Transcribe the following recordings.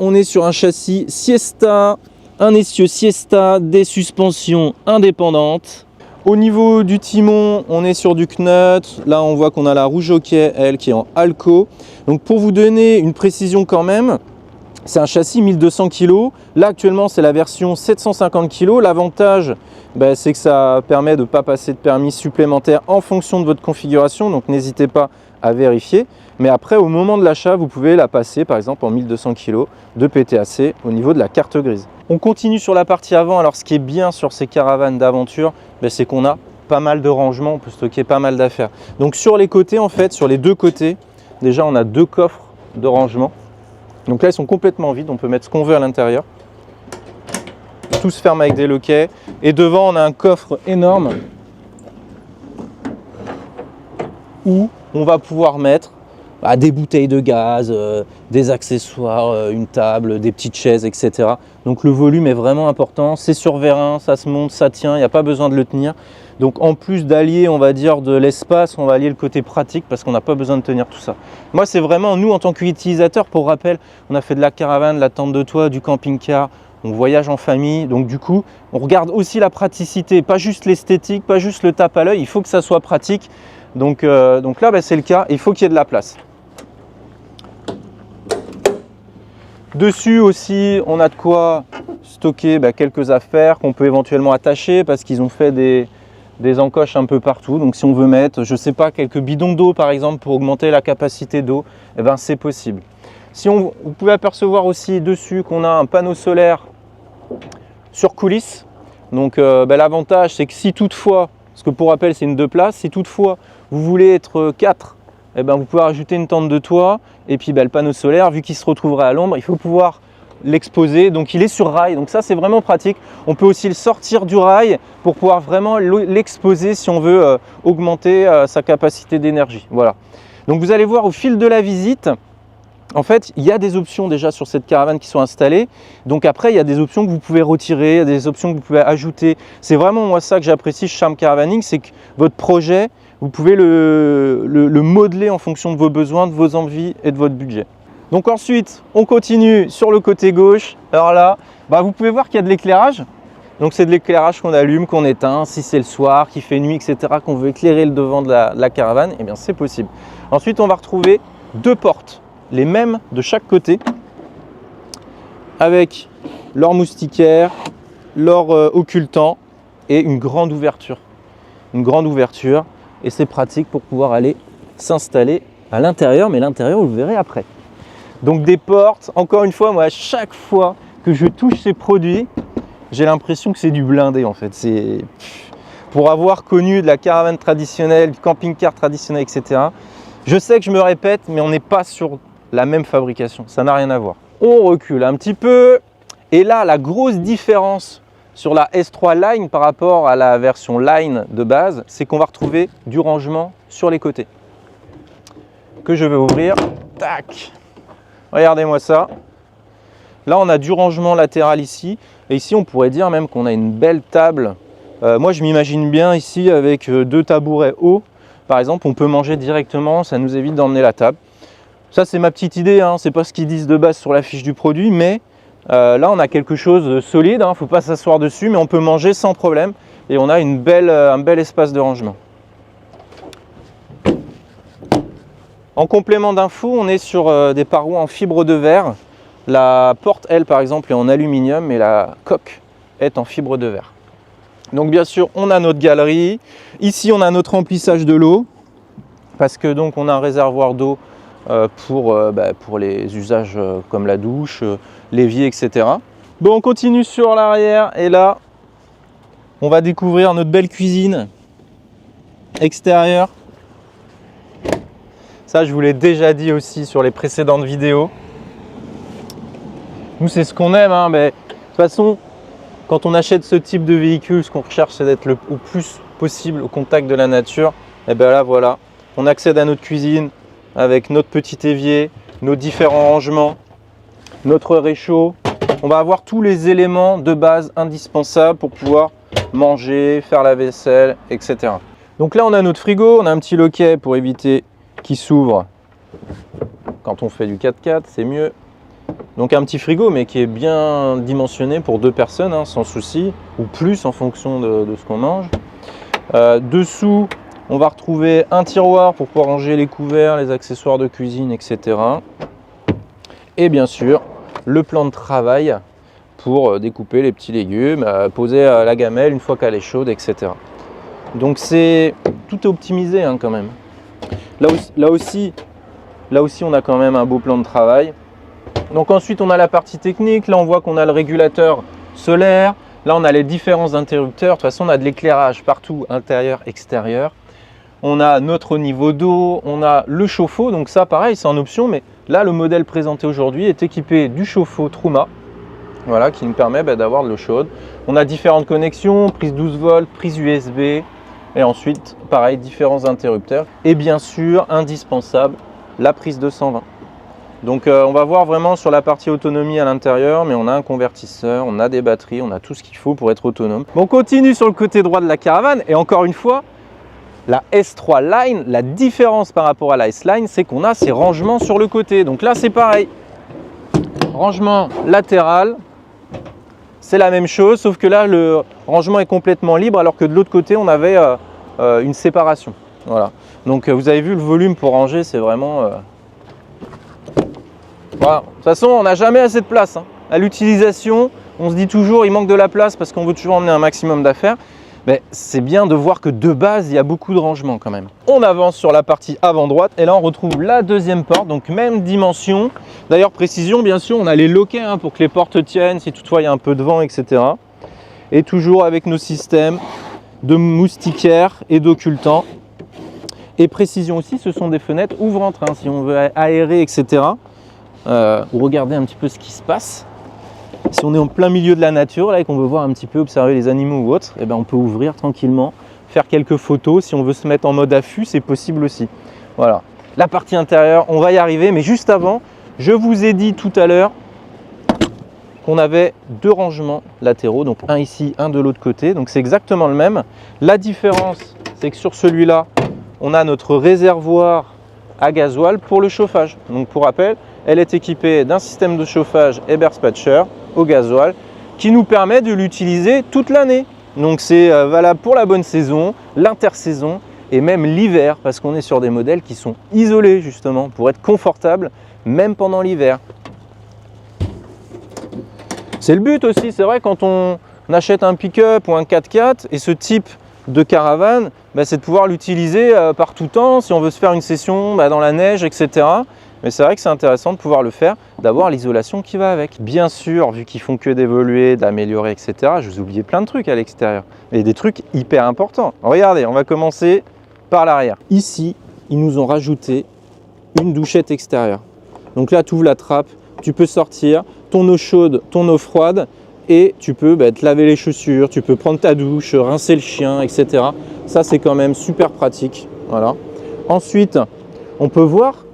On est sur un châssis Siesta, un essieu Siesta, des suspensions indépendantes. Au niveau du timon, on est sur du Knut. Là, on voit qu'on a la rouge hockey, elle, qui est en Alco. Donc, pour vous donner une précision quand même, c'est un châssis 1200 kg. Là, actuellement, c'est la version 750 kg. L'avantage, c'est que ça permet de ne pas passer de permis supplémentaire en fonction de votre configuration. Donc, n'hésitez pas à vérifier. Mais après, au moment de l'achat, vous pouvez la passer, par exemple, en 1200 kg de PTAC au niveau de la carte grise. On continue sur la partie avant. Alors, ce qui est bien sur ces caravanes d'aventure, c'est qu'on a pas mal de rangements. On peut stocker pas mal d'affaires. Donc, sur les côtés, en fait, sur les deux côtés, déjà, on a deux coffres de rangement. Donc là, ils sont complètement vides. On peut mettre ce qu'on veut à l'intérieur. Tout se ferme avec des loquets. Et devant, on a un coffre énorme où on va pouvoir mettre des bouteilles de gaz, des accessoires, une table, des petites chaises, etc. Donc le volume est vraiment important. C'est sur vérin, ça se monte, ça tient, il n'y a pas besoin de le tenir. Donc en plus d'allier, on va dire, de l'espace, on va allier le côté pratique parce qu'on n'a pas besoin de tenir tout ça. Moi, c'est vraiment, nous, en tant qu'utilisateurs, pour rappel, on a fait de la caravane, de la tente de toit, du camping-car, on voyage en famille. Donc du coup, on regarde aussi la praticité, pas juste l'esthétique, pas juste le tape à l'œil, il faut que ça soit pratique. Donc là, c'est le cas, il faut qu'il y ait de la place. Dessus aussi, on a de quoi stocker quelques affaires qu'on peut éventuellement attacher parce qu'ils ont fait des encoches un peu partout. Donc si on veut mettre, je sais pas, quelques bidons d'eau par exemple pour augmenter la capacité d'eau, c'est possible. Vous pouvez apercevoir aussi dessus qu'on a un panneau solaire sur coulisse. Donc l'avantage, c'est que si toutefois, parce que pour rappel c'est une 2 places, si toutefois vous voulez être 4, vous pouvez rajouter une tente de toit et puis le panneau solaire, vu qu'il se retrouverait à l'ombre, il faut pouvoir l'exposer. Donc il est sur rail, donc ça c'est vraiment pratique. On peut aussi le sortir du rail pour pouvoir vraiment l'exposer si on veut augmenter sa capacité d'énergie. Voilà. Donc vous allez voir au fil de la visite, en fait, il y a des options déjà sur cette caravane qui sont installées. Donc après, il y a des options que vous pouvez retirer, il y a des options que vous pouvez ajouter. C'est vraiment moi ça que j'apprécie chez Charm Caravaning, c'est que votre projet, vous pouvez le modeler en fonction de vos besoins, de vos envies et de votre budget. Donc ensuite, on continue sur le côté gauche. Alors là, vous pouvez voir qu'il y a de l'éclairage. Donc c'est de l'éclairage qu'on allume, qu'on éteint. Si c'est le soir, qu'il fait nuit, etc., qu'on veut éclairer le devant de la caravane, c'est possible. Ensuite, on va retrouver deux portes, les mêmes de chaque côté, avec leur moustiquaire, leur occultant et une grande ouverture. Une grande ouverture. Et c'est pratique pour pouvoir aller s'installer à l'intérieur, mais l'intérieur, vous le verrez après. Donc des portes, encore une fois, moi, à chaque fois que je touche ces produits, j'ai l'impression que c'est du blindé en fait. C'est pour avoir connu de la caravane traditionnelle, du camping-car traditionnel, etc. Je sais que je me répète, mais on n'est pas sur la même fabrication, ça n'a rien à voir. On recule un petit peu, et là, la grosse différence sur la S3 Line par rapport à la version Line de base, c'est qu'on va retrouver du rangement sur les côtés. Que je vais ouvrir. Tac. Regardez-moi ça. Là, on a du rangement latéral ici. Et ici, on pourrait dire même qu'on a une belle table. Moi, je m'imagine bien ici avec deux tabourets hauts. Par exemple, on peut manger directement. Ça nous évite d'emmener la table. Ça, c'est ma petite idée. Hein. Ce n'est pas ce qu'ils disent de base sur la fiche du produit. Mais là, on a quelque chose de solide. Il ne faut pas s'asseoir dessus. Mais on peut manger sans problème. Et on a un bel espace de rangement. En complément d'infos, on est sur des parois en fibre de verre. La porte, elle, par exemple, est en aluminium, mais la coque est en fibre de verre. Donc, bien sûr, on a notre galerie. Ici, on a notre remplissage de l'eau, parce que donc on a un réservoir d'eau pour les usages comme la douche, l'évier, etc. Bon, on continue sur l'arrière, et là, on va découvrir notre belle cuisine extérieure. Ça, je vous l'ai déjà dit aussi sur les précédentes vidéos. Nous, c'est ce qu'on aime, hein, mais de toute façon, quand on achète ce type de véhicule, ce qu'on recherche, c'est d'être au plus possible au contact de la nature. Et bien là, voilà, on accède à notre cuisine avec notre petit évier, nos différents rangements, notre réchaud. On va avoir tous les éléments de base indispensables pour pouvoir manger, faire la vaisselle, etc. Donc là, on a notre frigo, on a un petit loquet pour éviter qui s'ouvre quand on fait du 4x4, c'est mieux. Donc un petit frigo, mais qui est bien dimensionné pour 2 personnes, hein, sans souci, ou plus en fonction de ce qu'on mange. Dessous, on va retrouver un tiroir pour pouvoir ranger les couverts, les accessoires de cuisine, etc. Et bien sûr, le plan de travail pour découper les petits légumes, poser la gamelle une fois qu'elle est chaude, etc. Donc tout est optimisé hein, quand même. Là aussi, on a quand même un beau plan de travail. Donc ensuite, on a la partie technique. Là, on voit qu'on a le régulateur solaire. Là, on a les différents interrupteurs. De toute façon, on a de l'éclairage partout, intérieur, extérieur. On a notre niveau d'eau. On a le chauffe-eau. Donc ça, pareil, c'est en option. Mais là, le modèle présenté aujourd'hui est équipé du chauffe-eau Truma. Voilà, qui nous permet d'avoir de l'eau chaude. On a différentes connexions, prise 12 volts, prise USB. Et ensuite, pareil, différents interrupteurs. Et bien sûr, indispensable, la prise 220. Donc on va voir vraiment sur la partie autonomie à l'intérieur, mais on a un convertisseur, on a des batteries, on a tout ce qu'il faut pour être autonome. On continue sur le côté droit de la caravane et encore une fois, la S3 Line, la différence par rapport à la S-Line, c'est qu'on a ces rangements sur le côté. Donc là c'est pareil, rangement latéral, c'est la même chose, sauf que là le rangement est complètement libre alors que de l'autre côté on avait une séparation. Voilà. Donc vous avez vu le volume pour ranger, c'est vraiment... Voilà. De toute façon, on n'a jamais assez de place. Hein. À l'utilisation, on se dit toujours il manque de la place parce qu'on veut toujours emmener un maximum d'affaires. Mais c'est bien de voir que de base, il y a beaucoup de rangement quand même. On avance sur la partie avant droite et là, on retrouve la deuxième porte, donc même dimension. D'ailleurs, précision, bien sûr, on a les loquets hein, pour que les portes tiennent, si toutefois il y a un peu de vent, etc. Et toujours avec nos systèmes de moustiquaires et d'occultants. Et précision aussi, ce sont des fenêtres ouvrantes, hein, si on veut aérer, etc. Ou regarder un petit peu ce qui se passe. Si on est en plein milieu de la nature là, et qu'on veut voir un petit peu observer les animaux ou autres, eh ben, on peut ouvrir tranquillement, faire quelques photos. Si on veut se mettre en mode affût, c'est possible aussi. Voilà. La partie intérieure, on va y arriver, mais juste avant, je vous ai dit tout à l'heure qu'on avait 2 rangements latéraux, donc un ici, un de l'autre côté. Donc c'est exactement le même. La différence, c'est que sur celui-là, on a notre réservoir à gasoil pour le chauffage. Donc pour rappel, elle est équipée d'un système de chauffage Eberspatcher au gasoil qui nous permet de l'utiliser toute l'année. Donc c'est valable pour la bonne saison, l'intersaison et même l'hiver parce qu'on est sur des modèles qui sont isolés justement pour être confortables même pendant l'hiver. C'est le but aussi, c'est vrai quand on achète un pick-up ou un 4x4 et ce type de caravane, c'est de pouvoir l'utiliser par tout temps si on veut se faire une session dans la neige, etc. Mais c'est vrai que c'est intéressant de pouvoir le faire, d'avoir l'isolation qui va avec. Bien sûr, vu qu'ils font que d'évoluer, d'améliorer, etc., je vous ai oublié plein de trucs à l'extérieur. Et des trucs hyper importants. Regardez, on va commencer par l'arrière. Ici, ils nous ont rajouté une douchette extérieure. Donc là, tu ouvres la trappe, tu peux sortir ton eau chaude, ton eau froide, et tu peux te laver les chaussures, tu peux prendre ta douche, rincer le chien, etc. Ça, c'est quand même super pratique. Voilà. Ensuite, on peut voir,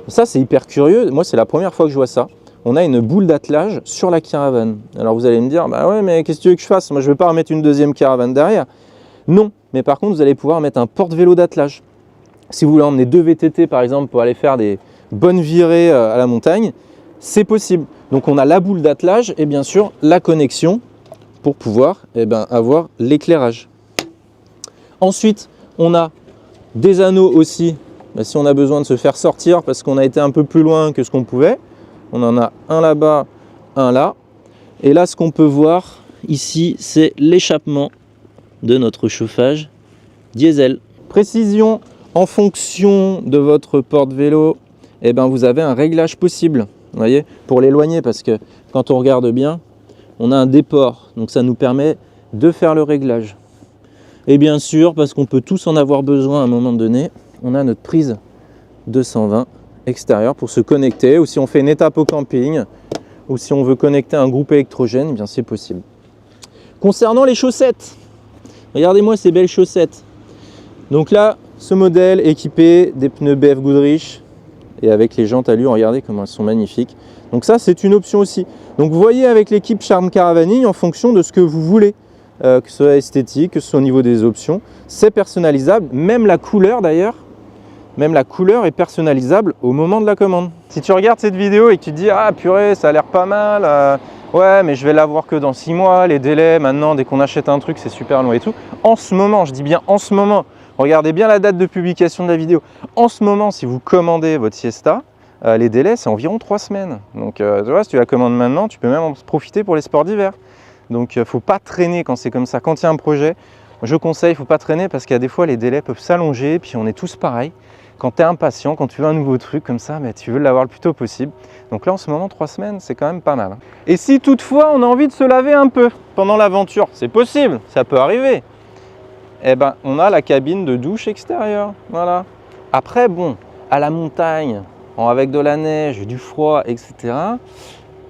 ça c'est hyper curieux, moi c'est la première fois que je vois ça, on a une boule d'attelage sur la caravane. Alors vous allez me dire, bah ouais, mais qu'est-ce que tu veux que je fasse? Moi je ne vais pas remettre une deuxième caravane derrière. Non, mais par contre vous allez pouvoir mettre un porte-vélo d'attelage. Si vous voulez emmener 2 VTT par exemple pour aller faire des bonnes virées à la montagne, c'est possible. Donc on a la boule d'attelage et bien sûr la connexion pour pouvoir avoir l'éclairage. Ensuite, on a des anneaux aussi, si on a besoin de se faire sortir parce qu'on a été un peu plus loin que ce qu'on pouvait. On en a un là-bas, un là. Et là, ce qu'on peut voir ici, c'est l'échappement de notre chauffage diesel. Précision, en fonction de votre porte-vélo, vous avez un réglage possible. Vous voyez, pour l'éloigner, parce que quand on regarde bien, on a un déport. Donc ça nous permet de faire le réglage. Et bien sûr, parce qu'on peut tous en avoir besoin à un moment donné, on a notre prise 220 extérieure pour se connecter. Ou si on fait une étape au camping, ou si on veut connecter un groupe électrogène, bien c'est possible. Concernant les chaussettes, regardez-moi ces belles chaussettes. Donc là, ce modèle équipé des pneus BF Goodrich, et avec les jantes Allure, regardez comment elles sont magnifiques. Donc ça, c'est une option aussi. Donc vous voyez avec l'équipe Charme Caravaning, en fonction de ce que vous voulez, que ce soit esthétique, que ce soit au niveau des options, c'est personnalisable. Même la couleur d'ailleurs Même la couleur est personnalisable au moment de la commande. Si tu regardes cette vidéo et que tu te dis « Ah purée, ça a l'air pas mal, ouais mais je vais l'avoir que dans 6 mois, les délais maintenant dès qu'on achète un truc c'est super long et tout ». En ce moment, je dis bien en ce moment, regardez bien la date de publication de la vidéo. En ce moment, si vous commandez votre Siesta, les délais c'est environ 3 semaines. Donc tu vois, si tu la commandes maintenant, tu peux même en profiter pour les sports d'hiver. Donc il ne faut pas traîner quand c'est comme ça. Quand il y a un projet, je conseille, il ne faut pas traîner parce qu'il y a des fois les délais peuvent s'allonger, puis on est tous pareils. Quand tu es impatient, quand tu veux un nouveau truc comme ça, mais tu veux l'avoir le plus tôt possible. Donc là, en ce moment, 3 semaines, c'est quand même pas mal. Et si toutefois, on a envie de se laver un peu pendant l'aventure, c'est possible, ça peut arriver. Eh ben, on a la cabine de douche extérieure. Voilà. Après, bon, à la montagne, avec de la neige, du froid, etc.,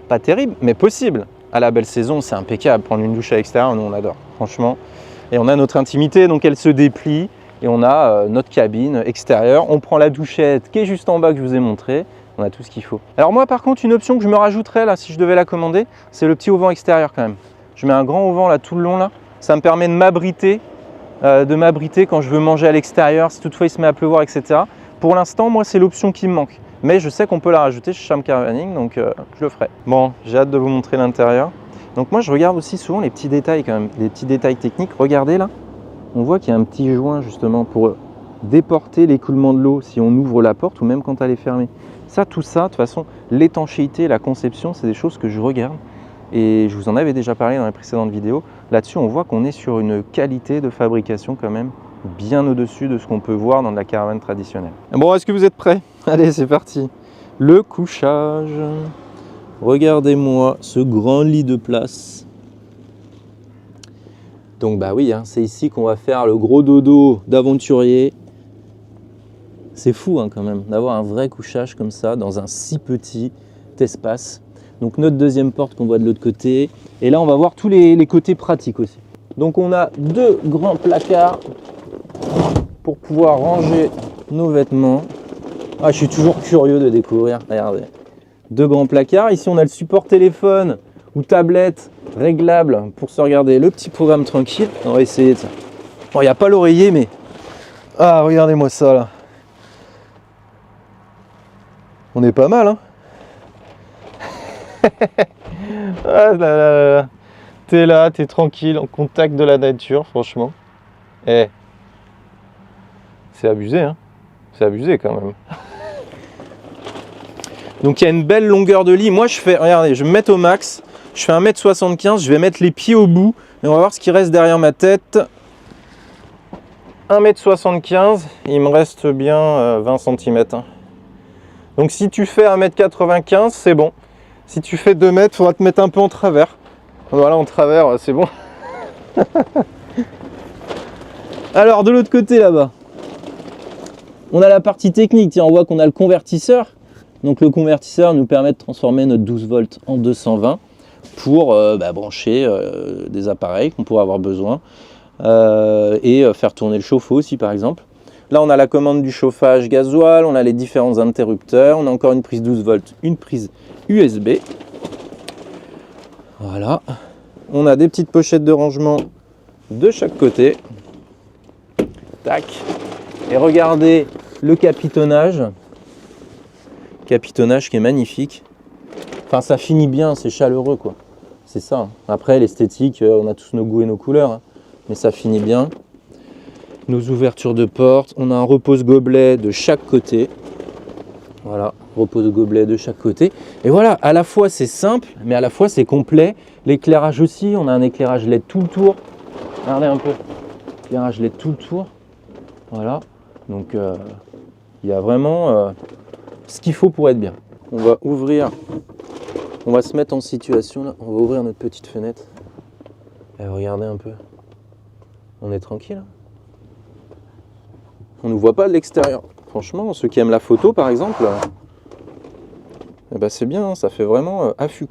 pas terrible, mais possible. À la belle saison, c'est impeccable. Prendre une douche à l'extérieur, nous, on adore, franchement. Et on a notre intimité, donc elle se déplie. Et on a notre cabine extérieure, on prend la douchette qui est juste en bas que je vous ai montré, on a tout ce qu'il faut. Alors moi par contre, une option que je me rajouterais là si je devais la commander, c'est le petit auvent extérieur quand même. Je mets un grand auvent là tout le long là, ça me permet de m'abriter quand je veux manger à l'extérieur, si toutefois il se met à pleuvoir, etc. Pour l'instant, moi c'est l'option qui me manque. Mais je sais qu'on peut la rajouter chez Charm Caravaning, donc je le ferai. Bon, j'ai hâte de vous montrer l'intérieur. Donc moi je regarde aussi souvent les petits détails quand même, les petits détails techniques. Regardez là. On voit qu'il y a un petit joint justement pour déporter l'écoulement de l'eau si on ouvre la porte ou même quand elle est fermée. Ça, tout ça, de toute façon, l'étanchéité, la conception, c'est des choses que je regarde. Et je vous en avais déjà parlé dans les précédentes vidéos. Là-dessus, on voit qu'on est sur une qualité de fabrication quand même bien au-dessus de ce qu'on peut voir dans de la caravane traditionnelle. Bon, est-ce que vous êtes prêts? Allez, c'est parti. Le couchage. Regardez-moi ce grand lit de place. Donc bah oui, hein, c'est ici qu'on va faire le gros dodo d'aventurier. C'est fou hein, quand même d'avoir un vrai couchage comme ça dans un si petit espace. Donc notre deuxième porte qu'on voit de l'autre côté. Et là on va voir tous les côtés pratiques aussi. Donc on a 2 grands placards pour pouvoir ranger nos vêtements. Ah, je suis toujours curieux de découvrir, regardez. 2 grands placards, ici on a le support téléphone ou tablette réglable pour se regarder le petit programme tranquille. On va essayer de ça. Bon, il n'y a pas l'oreiller, mais... Ah, regardez-moi ça, là. On est pas mal, hein. Ah là là là. T'es là, t'es tranquille, en contact de la nature, franchement. Eh, c'est abusé, hein. C'est abusé, quand même. Donc, il y a une belle longueur de lit. Moi, je fais... Regardez, je vais me mettre au max. Je fais 1m75, je vais mettre les pieds au bout et on va voir ce qui reste derrière ma tête. 1m75, il me reste bien 20 cm. Donc si tu fais 1m95, c'est bon. Si tu fais 2 mètres, il faudra te mettre un peu en travers. Voilà, en travers, c'est bon. Alors, de l'autre côté là-bas, on a la partie technique. Tiens, on voit qu'on a le convertisseur. Donc le convertisseur nous permet de transformer notre 12 volts en 220. Pour brancher des appareils qu'on pourrait avoir besoin et faire tourner le chauffe-eau aussi par exemple. Là on a la commande du chauffage gasoil, on a les différents interrupteurs, on a encore une prise 12 volts, une prise USB. Voilà. On a des petites pochettes de rangement de chaque côté. Tac. Et regardez le capitonnage. Capitonnage qui est magnifique. Enfin, ça finit bien, c'est chaleureux, quoi. C'est ça. Hein. Après, l'esthétique, on a tous nos goûts et nos couleurs. Hein. Mais ça finit bien. Nos ouvertures de porte. On a un repose-gobelet de chaque côté. Voilà, repose-gobelet de chaque côté. Et voilà, à la fois, c'est simple, mais à la fois, c'est complet. L'éclairage aussi, on a un éclairage LED tout le tour. Regardez un peu. Éclairage LED tout le tour. Voilà. Donc, il y a vraiment ce qu'il faut pour être bien. On va ouvrir... On va se mettre en situation là, on va ouvrir notre petite fenêtre. Et regardez un peu. On est tranquille. On ne nous voit pas de l'extérieur. Franchement, ceux qui aiment la photo par exemple, eh ben c'est bien, ça fait vraiment affût.